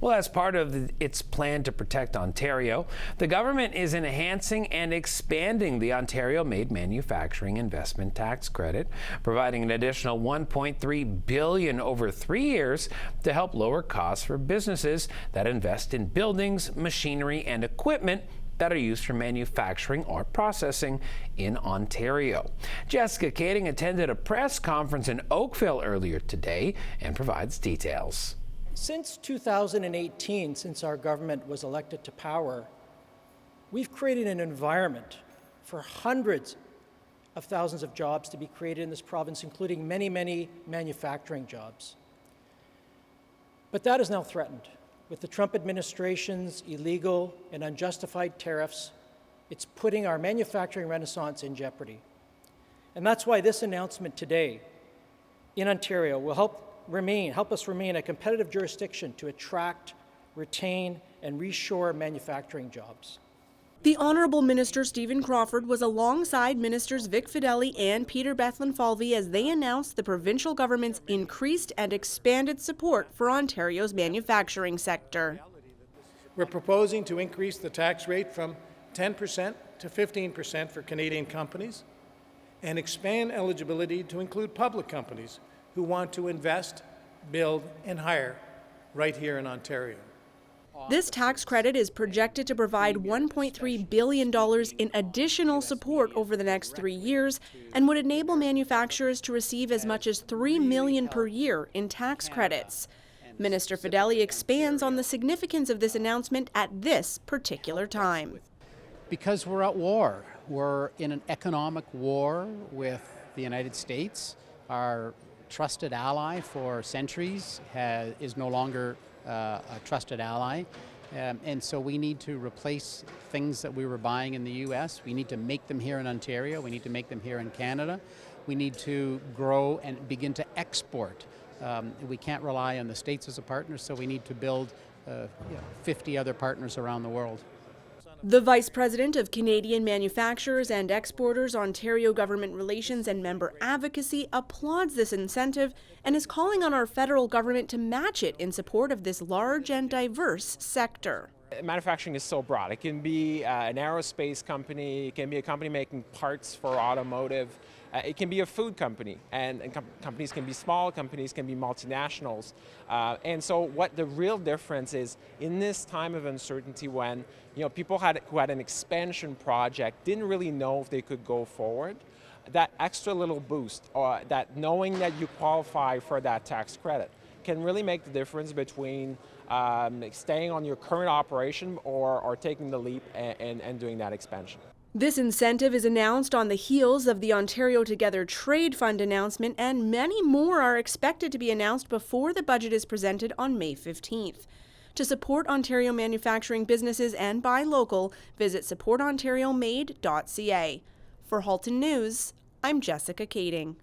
Well, as part of its plan to protect Ontario, the government is enhancing and expanding the Ontario-made manufacturing investment tax credit, providing an additional $1.3 billion over 3 years to help lower costs for businesses that invest in buildings, machinery, and equipment that are used for manufacturing or processing in Ontario. Jessica Kading attended a press conference in Oakville earlier today and provides details. Since 2018, since our government was elected to power, we've created an environment for hundreds of thousands of jobs to be created in this province, including many, many manufacturing jobs. But that is now threatened. With the Trump administration's illegal and unjustified tariffs, it's putting our manufacturing renaissance in jeopardy. And that's why this announcement today in Ontario will help us remain a competitive jurisdiction to attract, retain, and reshore manufacturing jobs. The Honourable Minister Stephen Crawford was alongside Ministers Vic Fedeli and Peter Bethlenfalvy as they announced the provincial government's increased and expanded support for Ontario's manufacturing sector. We're proposing to increase the tax rate from 10% to 15% for Canadian companies and expand eligibility to include public companies who want to invest, build, and hire right here in Ontario. This tax credit is projected to provide $1.3 billion in additional support over the next 3 years and would enable manufacturers to receive as much as $3 million per year in tax credits. Minister Fedeli expands on the significance of this announcement at this particular time. Because we're at war. We're in an economic war with the United States. Our trusted ally for centuries is no longer a trusted ally. And so we need to replace things that we were buying in the U.S. We need to make them here in Ontario. We need to make them here in Canada. We need to grow and begin to export. We can't rely on the States as a partner, so we need to build 50 other partners around the world. The Vice President of Canadian Manufacturers and Exporters, Ontario Government Relations and Member Advocacy applauds this incentive and is calling on our federal government to match it in support of this large and diverse sector. Manufacturing is so broad. It can be an aerospace company, it can be a company making parts for automotive, it can be a food company, and companies can be small, companies can be multinationals. And so what the real difference is, in this time of uncertainty when people who had an expansion project didn't really know if they could go forward, that extra little boost, or that knowing that you qualify for that tax credit, can really make the difference between staying on your current operation or taking the leap and doing that expansion. This incentive is announced on the heels of the Ontario Together Trade Fund announcement, and many more are expected to be announced before the budget is presented on May 15th. To support Ontario manufacturing businesses and buy local, visit supportonteriomade.ca. For Halton News, I'm Jessica Kading.